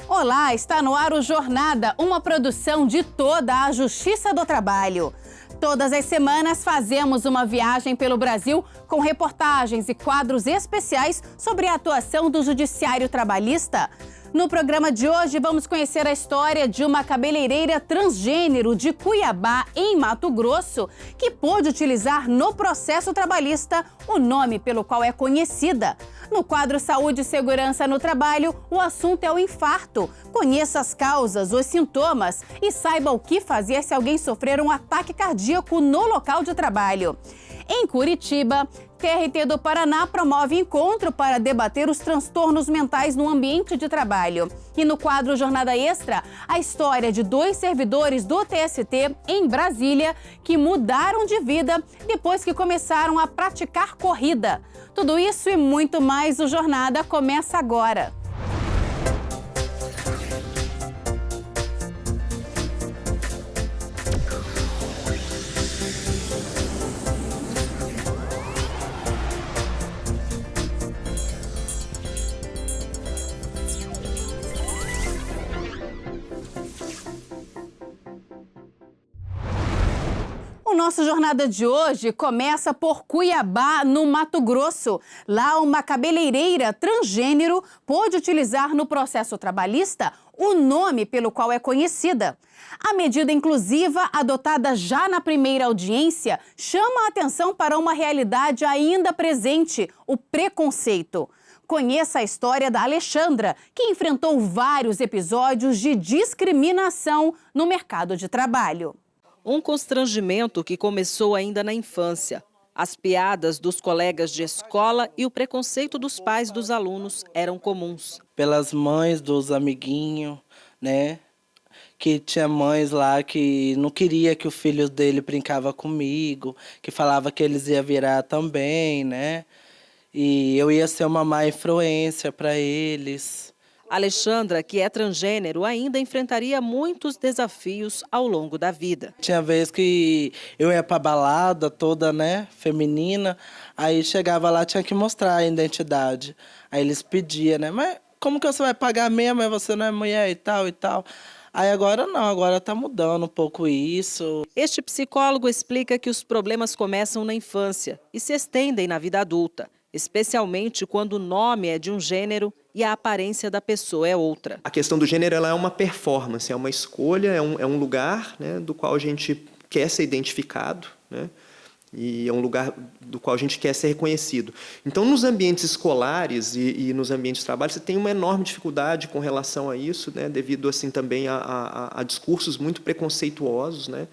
Olá, está no ar o Jornada, uma produção de toda a Justiça do Trabalho. Todas as semanas fazemos uma viagem pelo Brasil com reportagens e quadros especiais sobre a atuação do Judiciário Trabalhista. No programa de hoje, vamos conhecer a história de uma cabeleireira transgênero de Cuiabá, em Mato Grosso, que pôde utilizar no processo trabalhista o nome pelo qual é conhecida. No quadro Saúde e Segurança no Trabalho, o assunto é o infarto. Conheça as causas, os sintomas e saiba o que fazer se alguém sofrer um ataque cardíaco no local de trabalho. Em Curitiba, TRT do Paraná promove encontro para debater os transtornos mentais no ambiente de trabalho. E no quadro Jornada Extra, a história de 2 servidores do TST em Brasília que mudaram de vida depois que começaram a praticar corrida. Tudo isso e muito mais, o Jornada começa agora. O nosso Jornada de hoje começa por Cuiabá, no Mato Grosso. Lá, uma cabeleireira transgênero pôde utilizar no processo trabalhista o nome pelo qual é conhecida. A medida inclusiva, adotada já na primeira audiência, chama a atenção para uma realidade ainda presente, o preconceito. Conheça a história da Alexandra, que enfrentou vários episódios de discriminação no mercado de trabalho. Um constrangimento que começou ainda na infância. As piadas dos colegas de escola e o preconceito dos pais dos alunos eram comuns. Pelas mães dos amiguinhos, né? Que tinha mães lá que não queria que o filho dele brincava comigo, que falava que eles iam virar também, né? E eu ia ser uma má influência para eles. Alexandra, que é transgênero, ainda enfrentaria muitos desafios ao longo da vida. Tinha vez que eu ia pra balada toda, né, feminina, aí chegava lá, tinha que mostrar a identidade. Aí eles pediam, né, mas como que você vai pagar mesmo, mas você não é mulher e tal e tal. Aí agora não, agora tá mudando um pouco isso. Este psicólogo explica que os problemas começam na infância e se estendem na vida adulta, especialmente quando o nome é de um gênero e a aparência da pessoa é outra. A questão do gênero ela é uma performance, é uma escolha, é um lugar, né, do qual a gente quer ser identificado, né, e é um lugar do qual a gente quer ser reconhecido. Então, nos ambientes escolares e nos ambientes de trabalho, você tem uma enorme dificuldade com relação a isso, né, devido assim, também a discursos muito preconceituosos, né,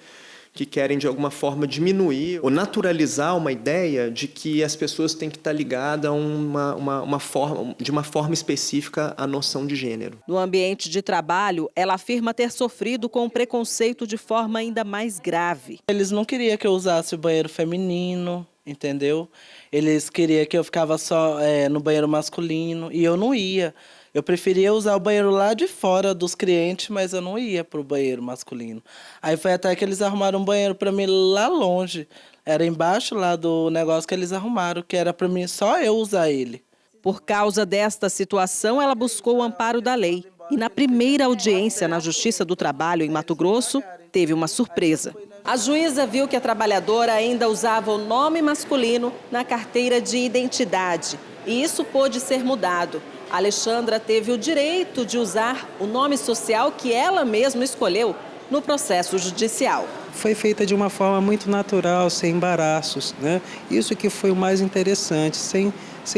que querem, de alguma forma, diminuir ou naturalizar uma ideia de que as pessoas têm que estar ligadas a de uma forma específica à noção de gênero. No ambiente de trabalho, ela afirma ter sofrido com o preconceito de forma ainda mais grave. Eles não queriam que eu usasse o banheiro feminino, entendeu? Eles queriam que eu ficava só no banheiro masculino e eu não ia. Eu preferia usar o banheiro lá de fora dos clientes, mas eu não ia para o banheiro masculino. Aí foi até que eles arrumaram um banheiro para mim lá longe. Era embaixo lá do negócio que eles arrumaram, que era para mim só eu usar ele. Por causa desta situação, ela buscou o amparo da lei. E na primeira audiência na Justiça do Trabalho, em Mato Grosso, teve uma surpresa. A juíza viu que a trabalhadora ainda usava o nome masculino na carteira de identidade. E isso pôde ser mudado. A Alexandra teve o direito de usar o nome social que ela mesma escolheu no processo judicial. Foi feita de uma forma muito natural, sem embaraços, né? Isso que foi o mais interessante, sem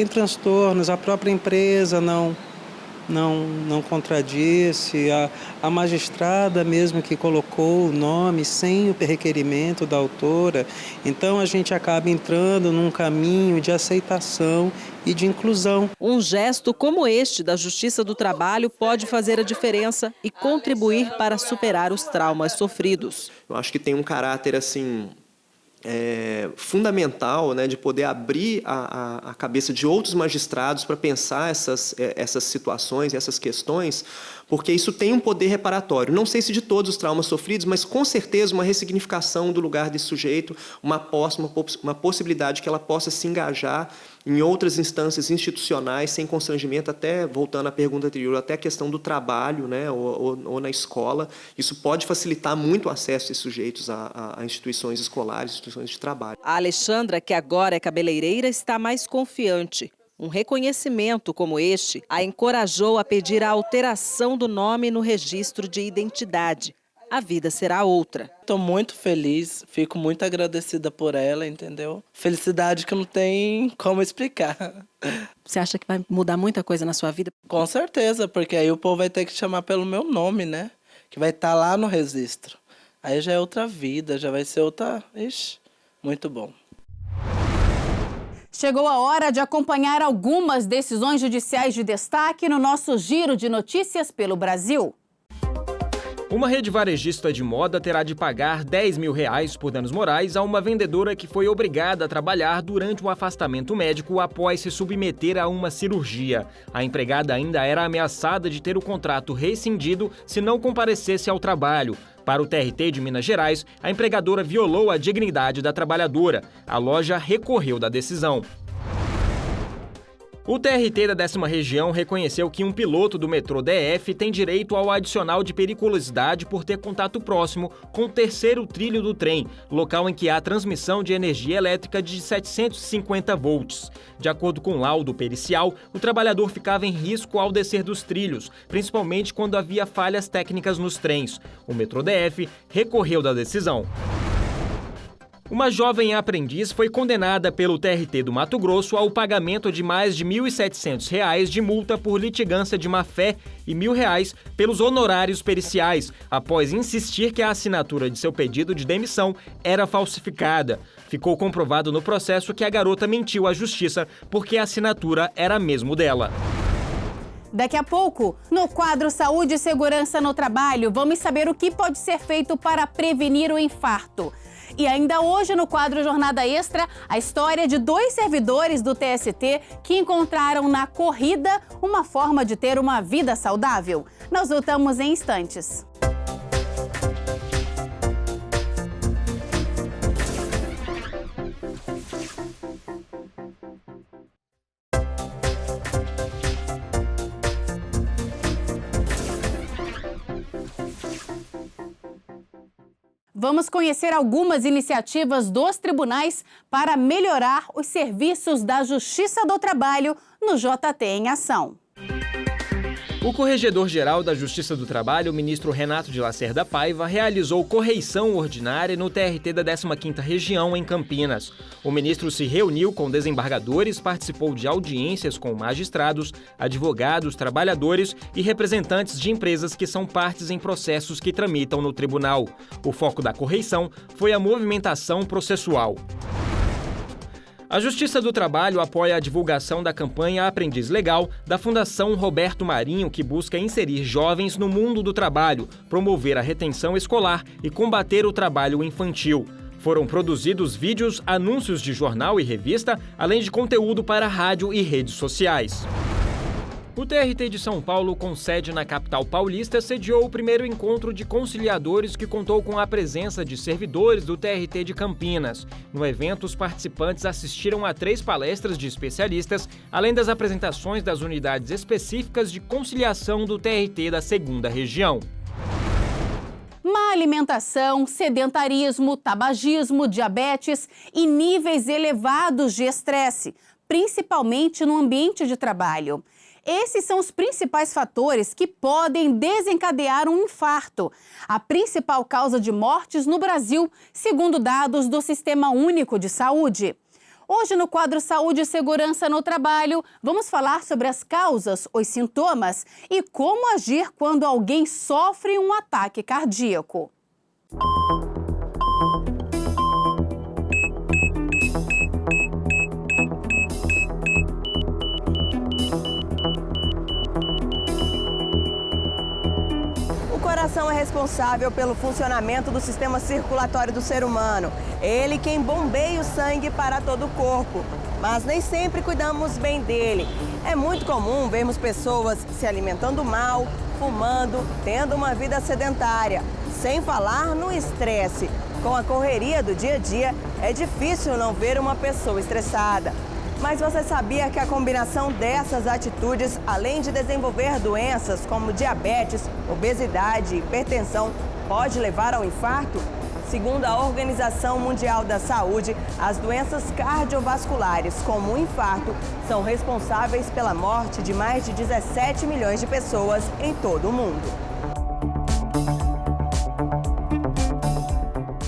transtornos. A própria empresa não contradisse, a magistrada mesmo que colocou o nome sem o requerimento da autora. Então a gente acaba entrando num caminho de aceitação e de inclusão. Um gesto como este da Justiça do Trabalho pode fazer a diferença e contribuir para superar os traumas sofridos. Eu acho que tem um caráter assim fundamental, né, de poder abrir a cabeça de outros magistrados para pensar essas situações, essas questões, porque isso tem um poder reparatório. Não sei se de todos os traumas sofridos, mas com certeza uma ressignificação do lugar desse sujeito, uma possibilidade que ela possa se engajar em outras instâncias institucionais, sem constrangimento, até, voltando à pergunta anterior, até a questão do trabalho, né, ou na escola. Isso pode facilitar muito o acesso desses sujeitos a instituições escolares, instituições de trabalho. A Alexandra, que agora é cabeleireira, está mais confiante. Um reconhecimento como este a encorajou a pedir a alteração do nome no registro de identidade. A vida será outra. Estou muito feliz, fico muito agradecida por ela, entendeu? Felicidade que não tem como explicar. Você acha que vai mudar muita coisa na sua vida? Com certeza, porque aí o povo vai ter que chamar pelo meu nome, né? Que vai estar lá no registro. Aí já é outra vida, já vai ser outra... Ixi, muito bom. Chegou a hora de acompanhar algumas decisões judiciais de destaque no nosso Giro de Notícias pelo Brasil. Uma rede varejista de moda terá de pagar R$10 mil por danos morais a uma vendedora que foi obrigada a trabalhar durante um afastamento médico após se submeter a uma cirurgia. A empregada ainda era ameaçada de ter o contrato rescindido se não comparecesse ao trabalho. Para o TRT de Minas Gerais, a empregadora violou a dignidade da trabalhadora. A loja recorreu da decisão. O TRT da 10ª Região reconheceu que um piloto do metrô DF tem direito ao adicional de periculosidade por ter contato próximo com o terceiro trilho do trem, local em que há transmissão de energia elétrica de 750 volts. De acordo com o laudo pericial, o trabalhador ficava em risco ao descer dos trilhos, principalmente quando havia falhas técnicas nos trens. O metrô DF recorreu da decisão. Uma jovem aprendiz foi condenada pelo TRT do Mato Grosso ao pagamento de mais de R$ 1.700 de multa por litigância de má-fé e R$ 1.000 pelos honorários periciais, após insistir que a assinatura de seu pedido de demissão era falsificada. Ficou comprovado no processo que a garota mentiu à justiça porque a assinatura era mesmo dela. Daqui a pouco, no quadro Saúde e Segurança no Trabalho, vamos saber o que pode ser feito para prevenir o infarto. E ainda hoje, no quadro Jornada Extra, a história de 2 servidores do TST que encontraram na corrida uma forma de ter uma vida saudável. Nós voltamos em instantes. Vamos conhecer algumas iniciativas dos tribunais para melhorar os serviços da Justiça do Trabalho no JT em Ação. O Corregedor-Geral da Justiça do Trabalho, o ministro Renato de Lacerda Paiva, realizou correição ordinária no TRT da 15ª Região, em Campinas. O ministro se reuniu com desembargadores, participou de audiências com magistrados, advogados, trabalhadores e representantes de empresas que são partes em processos que tramitam no tribunal. O foco da correição foi a movimentação processual. A Justiça do Trabalho apoia a divulgação da campanha Aprendiz Legal da Fundação Roberto Marinho, que busca inserir jovens no mundo do trabalho, promover a retenção escolar e combater o trabalho infantil. Foram produzidos vídeos, anúncios de jornal e revista, além de conteúdo para rádio e redes sociais. O TRT de São Paulo, com sede na capital paulista, sediou o primeiro encontro de conciliadores que contou com a presença de servidores do TRT de Campinas. No evento, os participantes assistiram a 3 palestras de especialistas, além das apresentações das unidades específicas de conciliação do TRT da 2ª Região. Má alimentação, sedentarismo, tabagismo, diabetes e níveis elevados de estresse, principalmente no ambiente de trabalho. Esses são os principais fatores que podem desencadear um infarto, a principal causa de mortes no Brasil, segundo dados do Sistema Único de Saúde. Hoje, no quadro Saúde e Segurança no Trabalho, vamos falar sobre as causas, os sintomas e como agir quando alguém sofre um ataque cardíaco. O coração é responsável pelo funcionamento do sistema circulatório do ser humano. Ele quem bombeia o sangue para todo o corpo. Mas nem sempre cuidamos bem dele. É muito comum vermos pessoas se alimentando mal, fumando, tendo uma vida sedentária. Sem falar no estresse. Com a correria do dia a dia, é difícil não ver uma pessoa estressada. Mas você sabia que a combinação dessas atitudes, além de desenvolver doenças como diabetes, obesidade e hipertensão, pode levar ao infarto? Segundo a Organização Mundial da Saúde, as doenças cardiovasculares, como o infarto, são responsáveis pela morte de mais de 17 milhões de pessoas em todo o mundo.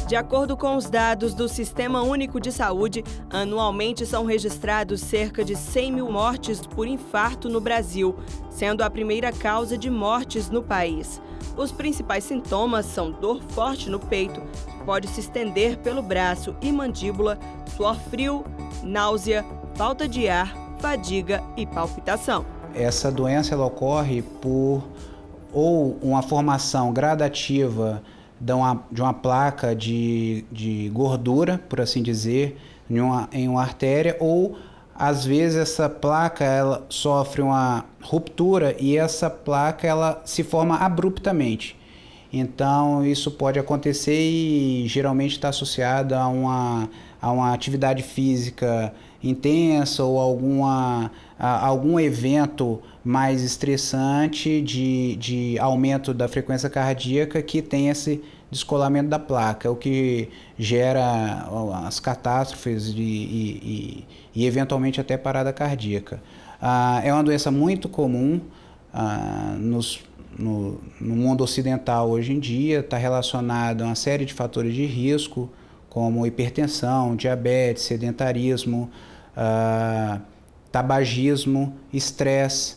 De acordo com os dados do Sistema Único de Saúde, anualmente são registrados cerca de 100 mil mortes por infarto no Brasil, sendo a primeira causa de mortes no país. Os principais sintomas são dor forte no peito, que pode se estender pelo braço e mandíbula, suor frio, náusea, falta de ar, fadiga e palpitação. Essa doença ela ocorre por ou uma formação gradativa de uma placa de gordura, por assim dizer, em uma artéria, ou às vezes essa placa ela sofre uma ruptura e essa placa ela se forma abruptamente. Então isso pode acontecer e geralmente está associado a uma atividade física intensa ou algum evento mais estressante de aumento da frequência cardíaca que tem esse descolamento da placa, o que gera as catástrofes e eventualmente até parada cardíaca. É uma doença muito comum no mundo ocidental hoje em dia, está relacionada a uma série de fatores de risco, como hipertensão, diabetes, sedentarismo, tabagismo, estresse,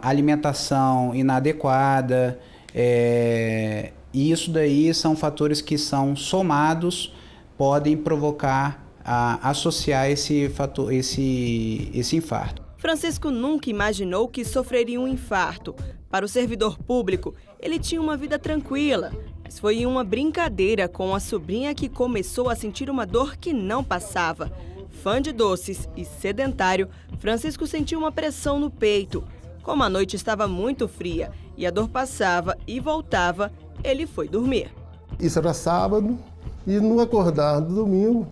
alimentação inadequada, e isso daí são fatores que são somados, podem provocar, associar esse infarto. Francisco nunca imaginou que sofreria um infarto. Para o servidor público, ele tinha uma vida tranquila, mas foi em uma brincadeira com a sobrinha que começou a sentir uma dor que não passava. Fã de doces e sedentário, Francisco sentiu uma pressão no peito. Como a noite estava muito fria e a dor passava e voltava, ele foi dormir. Isso era sábado e no acordar do domingo,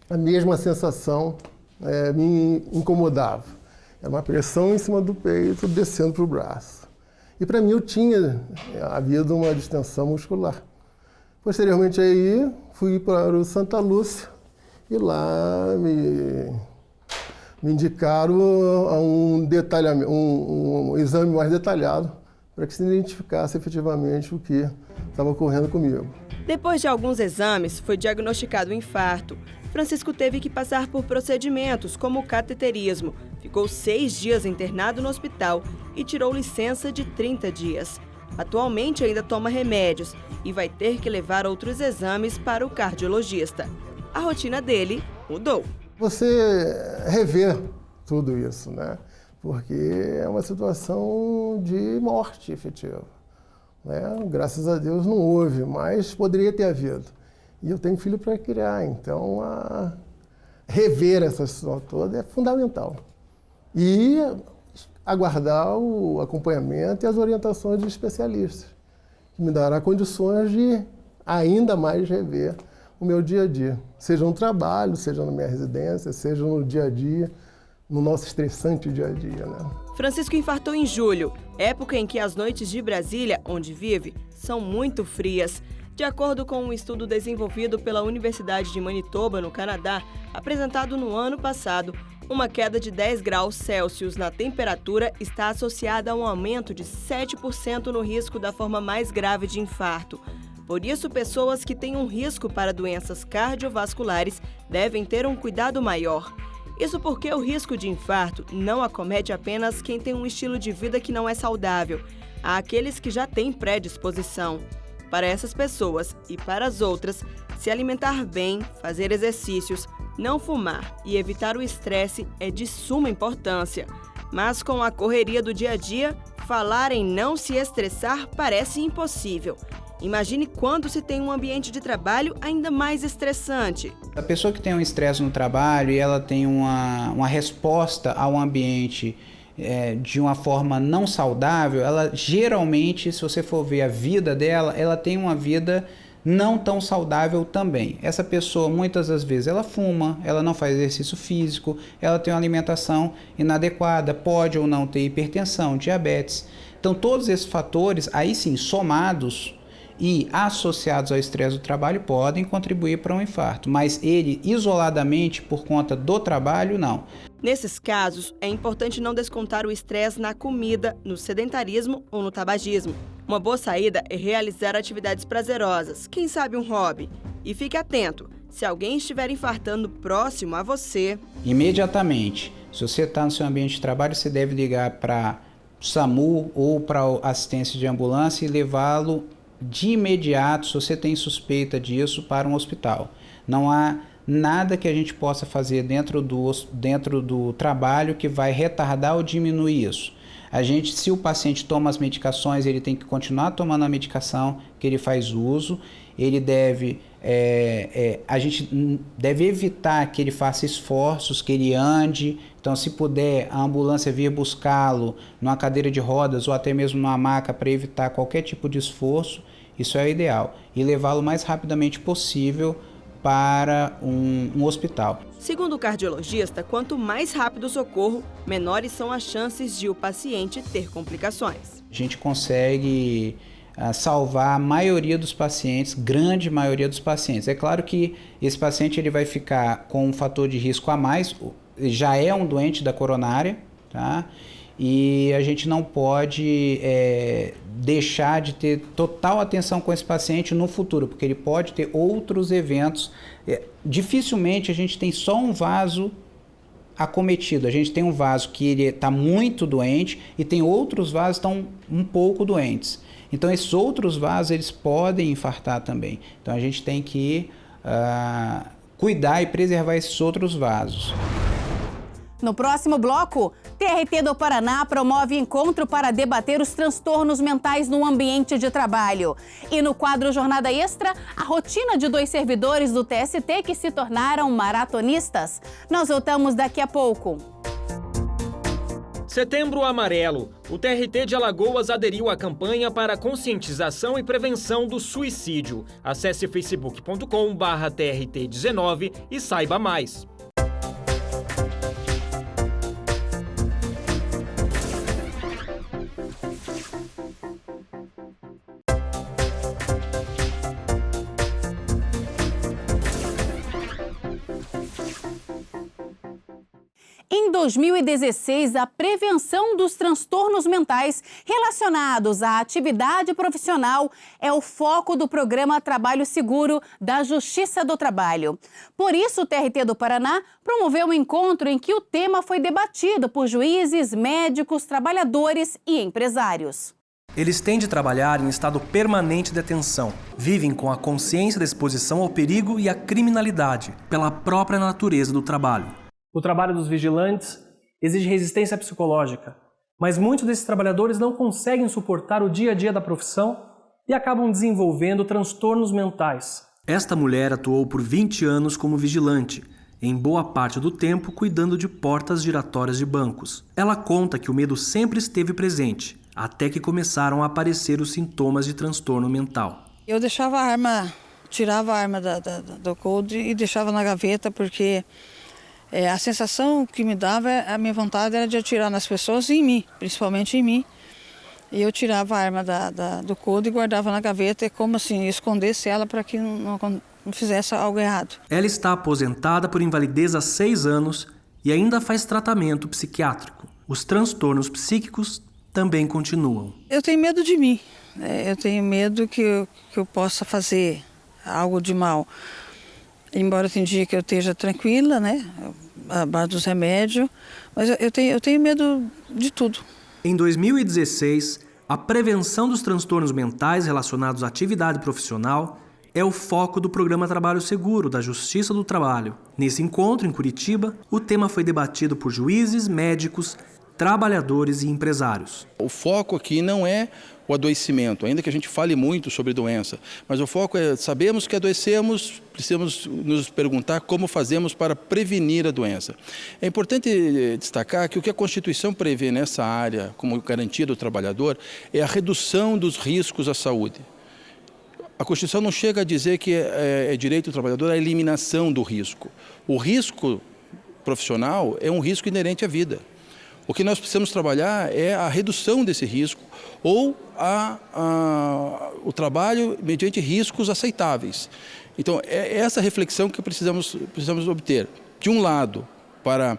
a mesma sensação me incomodava. Era uma pressão em cima do peito, descendo para o braço. E para mim eu tinha havido uma distensão muscular. Posteriormente aí, fui para o Santa Lúcia e lá me indicaram um exame mais detalhado para que se identificasse efetivamente o que estava ocorrendo comigo. Depois de alguns exames, foi diagnosticado o infarto. Francisco teve que passar por procedimentos como o cateterismo. Ficou 6 dias internado no hospital e tirou licença de 30 dias. Atualmente ainda toma remédios e vai ter que levar outros exames para o cardiologista. A rotina dele mudou. Você rever tudo isso, né? Porque é uma situação de morte efetiva, né? Graças a Deus não houve, mas poderia ter havido. E eu tenho filho para criar, então rever essa situação toda é fundamental. E aguardar o acompanhamento e as orientações dos especialistas, que me dará condições de ainda mais rever o meu dia a dia, seja no trabalho, seja na minha residência, seja no dia a dia, no nosso estressante dia a dia, né? Francisco infartou em julho, época em que as noites de Brasília, onde vive, são muito frias. De acordo com um estudo desenvolvido pela Universidade de Manitoba, no Canadá, apresentado no ano passado, uma queda de 10 graus Celsius na temperatura está associada a um aumento de 7% no risco da forma mais grave de infarto. Por isso, pessoas que têm um risco para doenças cardiovasculares devem ter um cuidado maior. Isso porque o risco de infarto não acomete apenas quem tem um estilo de vida que não é saudável, há aqueles que já têm predisposição. Para essas pessoas e para as outras, se alimentar bem, fazer exercícios, não fumar e evitar o estresse é de suma importância. Mas com a correria do dia a dia, Falar em não se estressar parece impossível. Imagine quando se tem um ambiente de trabalho ainda mais estressante. A pessoa que tem um estresse no trabalho e ela tem uma resposta ao ambiente de uma forma não saudável, ela geralmente, se você for ver a vida dela, ela tem uma vida não tão saudável também. Essa pessoa, muitas das vezes, ela fuma, ela não faz exercício físico, ela tem uma alimentação inadequada, pode ou não ter hipertensão, diabetes. Então, todos esses fatores, aí sim, somados e associados ao estresse do trabalho, podem contribuir para um infarto, mas ele, isoladamente, por conta do trabalho, não. Nesses casos, é importante não descontar o estresse na comida, no sedentarismo ou no tabagismo. Uma boa saída é realizar atividades prazerosas, quem sabe um hobby. E fique atento, se alguém estiver infartando próximo a você... Imediatamente, se você está no seu ambiente de trabalho, você deve ligar para o SAMU ou para a assistência de ambulância e levá-lo de imediato, se você tem suspeita disso, para um hospital. Não há nada que a gente possa fazer dentro do trabalho que vai retardar ou diminuir isso. Se o paciente toma as medicações, ele tem que continuar tomando a medicação que ele faz uso. Ele deve, a gente deve evitar que ele faça esforços, que ele ande. Então, se puder, a ambulância vir buscá-lo numa cadeira de rodas ou até mesmo numa maca para evitar qualquer tipo de esforço, isso é o ideal. E levá-lo o mais rapidamente possível para um hospital. Segundo o cardiologista, quanto mais rápido o socorro, menores são as chances de o paciente ter complicações. A gente consegue salvar a maioria dos pacientes, grande maioria dos pacientes. É claro que esse paciente ele vai ficar com um fator de risco a mais, já é um doente da coronária, tá? E a gente não pode deixar de ter total atenção com esse paciente no futuro, porque ele pode ter outros eventos. Dificilmente a gente tem só um vaso acometido, a gente tem um vaso que ele está muito doente e tem outros vasos que estão um pouco doentes. Então esses outros vasos eles podem infartar também. Então a gente tem que cuidar e preservar esses outros vasos. No próximo bloco, TRT do Paraná promove encontro para debater os transtornos mentais no ambiente de trabalho. E no quadro Jornada Extra, a rotina de 2 servidores do TST que se tornaram maratonistas. Nós voltamos daqui a pouco. Setembro Amarelo. O TRT de Alagoas aderiu à campanha para conscientização e prevenção do suicídio. Acesse facebook.com/TRT19 e saiba mais. Em 2016, a prevenção dos transtornos mentais relacionados à atividade profissional é o foco do programa Trabalho Seguro da Justiça do Trabalho. Por isso, o TRT do Paraná promoveu um encontro em que o tema foi debatido por juízes, médicos, trabalhadores e empresários. Eles têm de trabalhar em estado permanente de atenção. Vivem com a consciência da exposição ao perigo e à criminalidade, pela própria natureza do trabalho. O trabalho dos vigilantes exige resistência psicológica, mas muitos desses trabalhadores não conseguem suportar o dia a dia da profissão e acabam desenvolvendo transtornos mentais. Esta mulher atuou por 20 anos como vigilante, em boa parte do tempo cuidando de portas giratórias de bancos. Ela conta que o medo sempre esteve presente, até que começaram a aparecer os sintomas de transtorno mental. Eu deixava a arma, tirava a arma do coldre e deixava na gaveta porque a sensação que me dava, a minha vontade era de atirar nas pessoas e em mim, principalmente em mim. E eu tirava a arma do coldre e guardava na gaveta, como assim, escondesse ela para que não fizesse algo errado. Ela está aposentada por invalidez há 6 anos e ainda faz tratamento psiquiátrico. Os transtornos psíquicos também continuam. Eu tenho medo de mim, eu tenho medo que eu possa fazer algo de mal. Embora tem dia que eu esteja tranquila, né, à base dos remédios, mas eu tenho medo de tudo. Em 2016, a prevenção dos transtornos mentais relacionados à atividade profissional é o foco do programa Trabalho Seguro da Justiça do Trabalho. Nesse encontro, em Curitiba, o tema foi debatido por juízes, médicos, trabalhadores e empresários. O foco aqui não é o adoecimento, ainda que a gente fale muito sobre doença, mas o foco é, sabemos que adoecemos, precisamos nos perguntar como fazemos para prevenir a doença. É importante destacar que o que a Constituição prevê nessa área, como garantia do trabalhador, é a redução dos riscos à saúde. A Constituição não chega a dizer que é direito do trabalhador a eliminação do risco. O risco profissional é um risco inerente à vida. O que nós precisamos trabalhar é a redução desse risco ou o trabalho mediante riscos aceitáveis. Então, é essa reflexão que precisamos obter. De um lado, para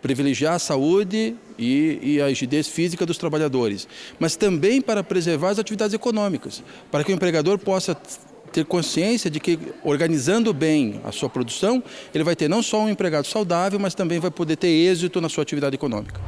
privilegiar a saúde e a rigidez física dos trabalhadores, mas também para preservar as atividades econômicas, para que o empregador possa ter consciência de que, organizando bem a sua produção, ele vai ter não só um empregado saudável, mas também vai poder ter êxito na sua atividade econômica.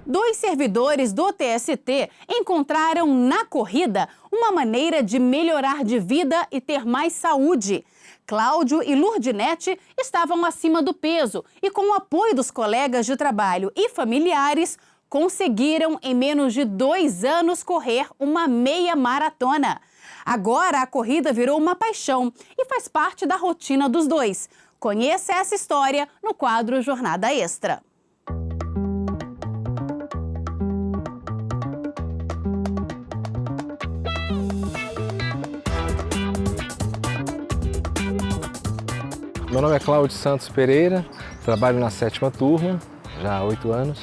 2 servidores do TST encontraram na corrida uma maneira de melhorar de vida e ter mais saúde. Cláudio e Lurdinete estavam acima do peso e, com o apoio dos colegas de trabalho e familiares, conseguiram, em menos de 2 anos, correr uma meia maratona. Agora, a corrida virou uma paixão e faz parte da rotina dos dois. Conheça essa história no quadro Jornada Extra. Meu nome é Cláudio Santos Pereira, trabalho na 7ª turma, já há 8 anos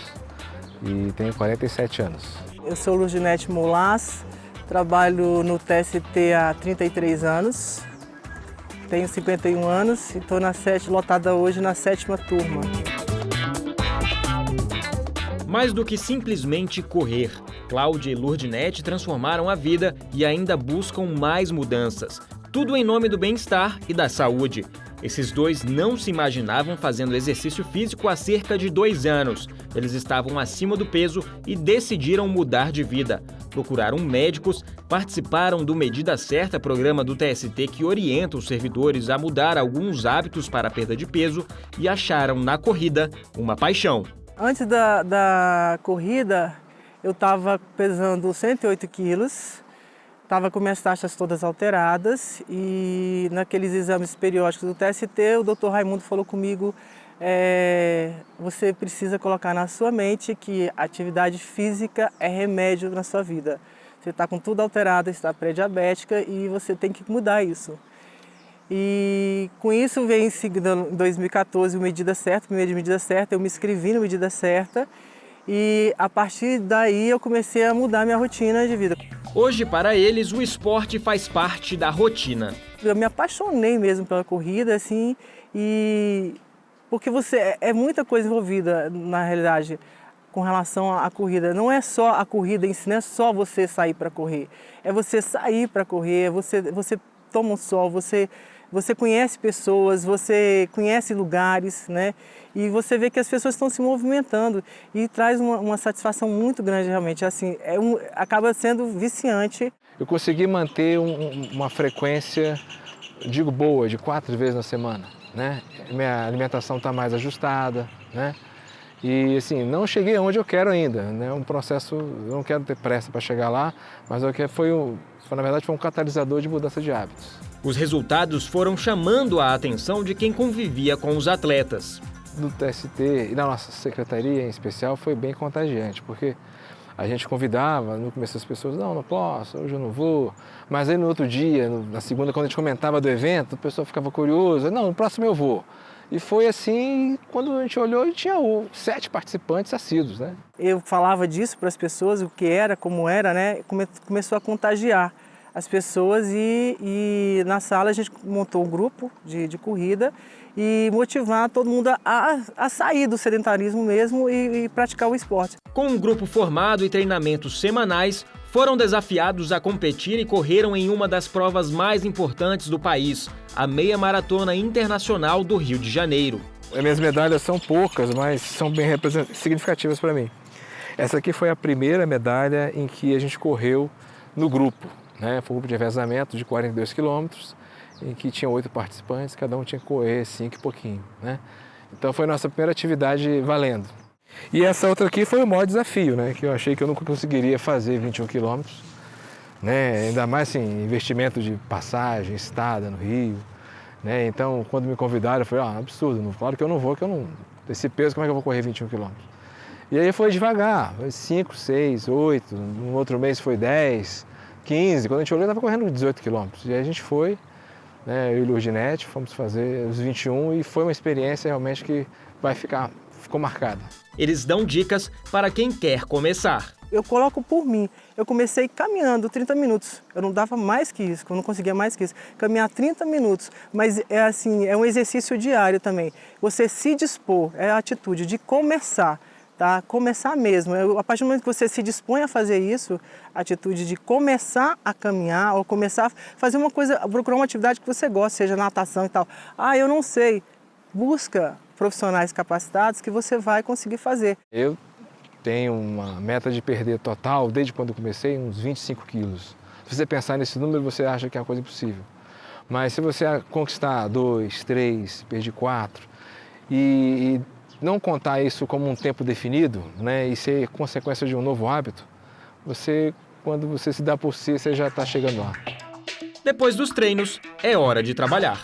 e tenho 47 anos. Eu sou Lurdinete Molas, trabalho no TST há 33 anos, tenho 51 anos e estou lotada hoje na 7ª turma. Mais do que simplesmente correr, Cláudia e Lurdinete transformaram a vida e ainda buscam mais mudanças. Tudo em nome do bem-estar e da saúde. Esses dois não se imaginavam fazendo exercício físico há cerca de 2 anos. Eles estavam acima do peso e decidiram mudar de vida. Procuraram médicos, participaram do Medida Certa, programa do TST que orienta os servidores a mudar alguns hábitos para a perda de peso, e acharam na corrida uma paixão. Antes da corrida, eu estava pesando 108 quilos. Estava com minhas taxas todas alteradas e naqueles exames periódicos do TST, o Dr. Raimundo falou comigo, você precisa colocar na sua mente que atividade física é remédio na sua vida. Você está com tudo alterado, está pré-diabética e você tem que mudar isso. E com isso veio em seguida, em 2014, o Medida Certa, primeiro Medida Certa, eu me inscrevi no Medida Certa e a partir daí eu comecei a mudar minha rotina de vida. Hoje, para eles, o esporte faz parte da rotina. Eu me apaixonei mesmo pela corrida, assim, porque é muita coisa envolvida, na realidade, com relação à corrida. Não é só a corrida em si, não é só você sair para correr. É você sair para correr, você toma um sol, você conhece pessoas, você conhece lugares, né? E você vê que as pessoas estão se movimentando e traz uma satisfação muito grande realmente. Assim, acaba sendo viciante. Eu consegui manter uma frequência, digo boa, de 4 vezes na semana, né? Minha alimentação está mais ajustada, né? E assim, não cheguei onde eu quero ainda, né? Um processo, eu não quero ter pressa para chegar lá, mas na verdade foi um catalisador de mudança de hábitos. Os resultados foram chamando a atenção de quem convivia com os atletas. Do TST e da nossa secretaria em especial foi bem contagiante, porque a gente convidava, no começo as pessoas, não posso, hoje eu não vou. Mas aí no outro dia, na segunda, quando a gente comentava do evento, a pessoa ficava curiosa, não, no próximo eu vou. E foi assim, quando a gente olhou, tinha 7 participantes assíduos, né? Eu falava disso para as pessoas, o que era, como era, né? Começou a contagiar as pessoas e na sala a gente montou um grupo de corrida e motivar todo mundo a sair do sedentarismo mesmo e praticar o esporte. Com um grupo formado e treinamentos semanais, foram desafiados a competir e correram em uma das provas mais importantes do país, a Meia Maratona Internacional do Rio de Janeiro. As minhas medalhas são poucas, mas são bem significativas para mim. Essa aqui foi a primeira medalha em que a gente correu no grupo, né? Foi um grupo de revezamento de 42 quilômetros, em que tinha 8 participantes, cada um tinha que correr 5 e pouquinho, né? Então foi a nossa primeira atividade valendo. E essa outra aqui foi o maior desafio, né? Que eu achei que eu nunca conseguiria fazer 21 quilômetros, né? Ainda mais assim, investimento de passagem, estada no Rio, né? Então, quando me convidaram, eu falei, absurdo, claro que eu não vou, esse peso, como é que eu vou correr 21 quilômetros? E aí foi devagar, 5, 6, 8, no outro mês foi 10, 15, quando a gente olhou, eu estava correndo 18 quilômetros. E aí a gente foi, né, eu e o Lurdinete, fomos fazer os 21 e foi uma experiência realmente que ficou marcada. Eles dão dicas para quem quer começar. Eu coloco por mim. Eu comecei caminhando 30 minutos. Eu não dava mais que isso, eu não conseguia mais que isso. Caminhar 30 minutos. Mas é um exercício diário também. Você se dispor, é a atitude de começar, tá? Começar mesmo. A partir do momento que você se dispõe a fazer isso, a atitude de começar a caminhar ou começar a fazer uma coisa, procurar uma atividade que você gosta, seja natação e tal. Eu não sei. Busca profissionais capacitados que você vai conseguir fazer. Eu tenho uma meta de perder total, desde quando eu comecei, uns 25 quilos. Se você pensar nesse número, você acha que é uma coisa impossível. Mas se você conquistar 2, 3, perder 4 e não contar isso como um tempo definido, né, e ser consequência de um novo hábito, quando você se dá por si, você já está chegando lá. Depois dos treinos, é hora de trabalhar.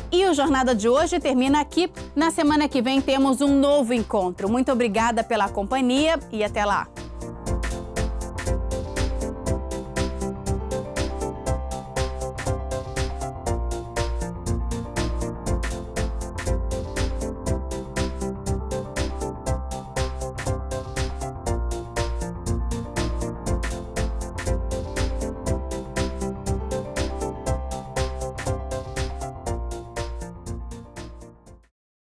E o Jornada de hoje termina aqui. Na semana que vem temos um novo encontro. Muito obrigada pela companhia e até lá!